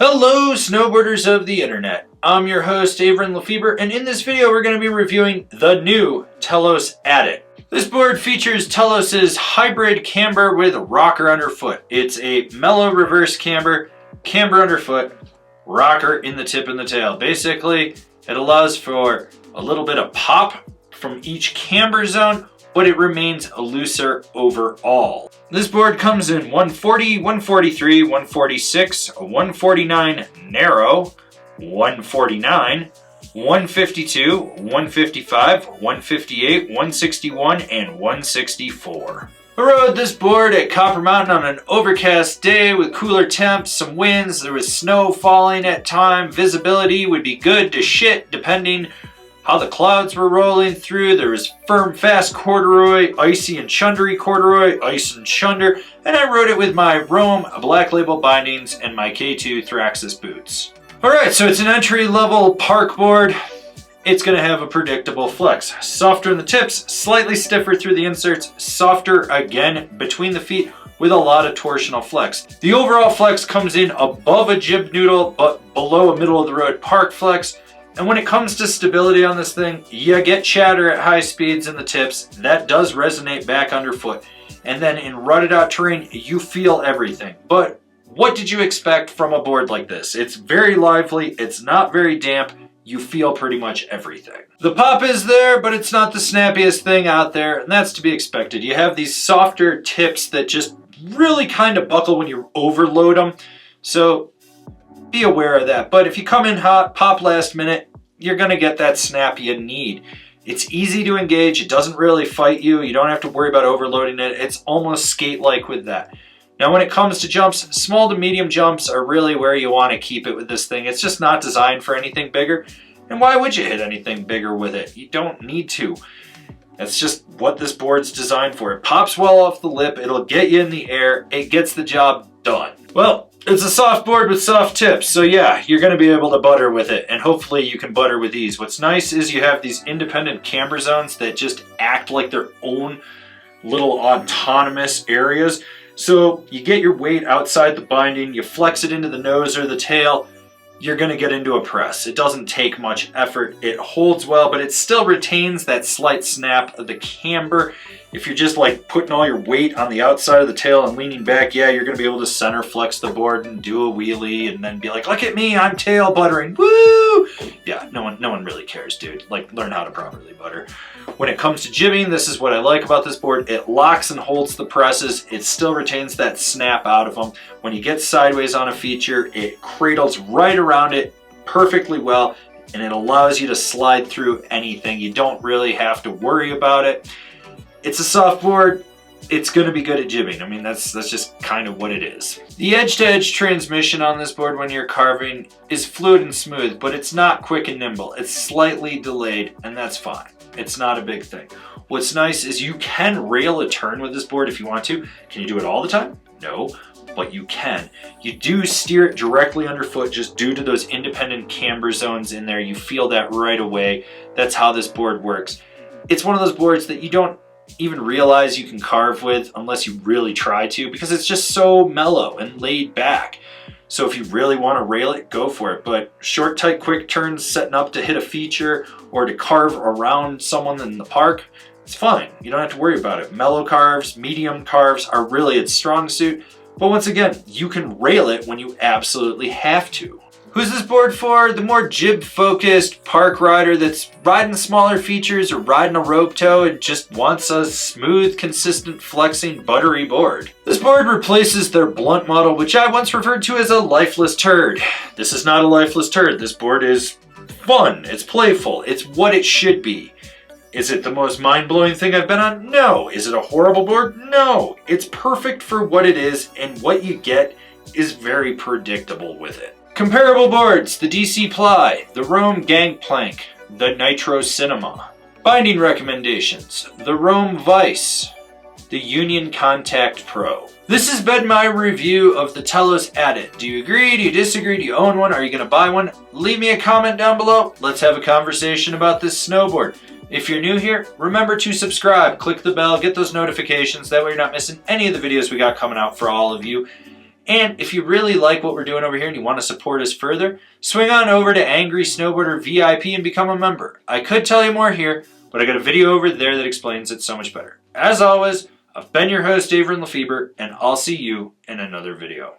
Hello snowboarders of the internet. I'm your host Avran LeFeber, and in this video we're going to be reviewing the new Telos Adit. This board features Telos's hybrid camber with rocker underfoot. It's a mellow reverse camber, camber underfoot, rocker in the tip and the tail. Basically, it allows for a little bit of pop from each camber zone, but it remains looser overall. This board comes in 140, 143, 146, 149 narrow, 149, 152, 155, 158, 161, and 164. I rode this board at Copper Mountain on an overcast day with cooler temps, some winds, there was snow falling at times, visibility would be good to shit depending how the clouds were rolling through. There was firm, fast corduroy, icy and chundery corduroy, ice and chunder, and I rode it with my Rome Black Label bindings and my K2 Thraxis boots. Alright, so it's an entry-level park board. It's going to have a predictable flex. Softer in the tips, slightly stiffer through the inserts, softer again between the feet with a lot of torsional flex. The overall flex comes in above a jib noodle, but below a middle-of-the-road park flex. And when it comes to stability on this thing, you get chatter at high speeds in the tips. That does resonate back underfoot. And then in rutted out terrain, you feel everything. But what did you expect from a board like this? It's very lively, it's not very damp, you feel pretty much everything. The pop is there, but it's not the snappiest thing out there, and that's to be expected. You have these softer tips that just really kind of buckle when you overload them. So be aware of that. But if you come in hot, pop last minute, you're going to get that snap you need. It's easy to engage. It doesn't really fight you. You don't have to worry about overloading it. It's almost skate-like with that. Now when it comes to jumps, small to medium jumps are really where you want to keep it with this thing. It's just not designed for anything bigger. And why would you hit anything bigger with it? You don't need to. That's just what this board's designed for. It pops well off the lip. It'll get you in the air. It gets the job done. Well, it's a soft board with soft tips, so yeah, you're going to be able to butter with it, and hopefully you can butter with ease. What's nice is you have these independent camber zones that just act like their own little autonomous areas. So you get your weight outside the binding, you flex it into the nose or the tail, you're going to get into a press. It doesn't take much effort. It holds well, but it still retains that slight snap of the camber. If you're just like putting all your weight on the outside of the tail and leaning back, yeah, you're going to be able to center flex the board and do a wheelie and then be like, look at me, I'm tail buttering, woo! Yeah, no one really cares, dude. Like, learn how to properly butter. When it comes to jibbing, this is what I like about this board. It locks and holds the presses. It still retains that snap out of them. When you get sideways on a feature, it cradles right around it perfectly well, and it allows you to slide through anything. You don't really have to worry about it. It's a soft board. It's going to be good at jibbing. I mean, that's just kind of what it is. The edge-to-edge transmission on this board when you're carving is fluid and smooth, but it's not quick and nimble. It's slightly delayed, and that's fine. It's not a big thing. What's nice is you can rail a turn with this board if you want to. Can you do it all the time? No, but you can. You do steer it directly underfoot just due to those independent camber zones in there. You feel that right away. That's how this board works. It's one of those boards that you don't even realize you can carve with unless you really try to, because it's just so mellow and laid back. So if you really want to rail it, go for it. But short, tight, quick turns setting up to hit a feature or to carve around someone in the park, it's fine. You don't have to worry about it. Mellow carves, medium carves are really its strong suit. But once again, you can rail it when you absolutely have to. Who's this board for? The more jib-focused park rider that's riding smaller features or riding a rope tow and just wants a smooth, consistent, flexing, buttery board. This board replaces their blunt model, which I once referred to as a lifeless turd. This is not a lifeless turd. This board is fun. It's playful. It's what it should be. Is it the most mind-blowing thing I've been on? No. Is it a horrible board? No. It's perfect for what it is, and what you get is very predictable with it. Comparable boards, the DC Ply, the Rome Gangplank, the Nitro Cinema. Binding recommendations, the Rome Vice, the Union Contact Pro. This has been my review of the Telos Adit. Do you agree? Do you disagree? Do you own one? Are you going to buy one? Leave me a comment down below. Let's have a conversation about this snowboard. If you're new here, remember to subscribe, click the bell, get those notifications. That way you're not missing any of the videos we got coming out for all of you. And if you really like what we're doing over here and you want to support us further, swing on over to Angry Snowboarder VIP and become a member. I could tell you more here, but I got a video over there that explains it so much better. As always, I've been your host, Avran LeFeber, and I'll see you in another video.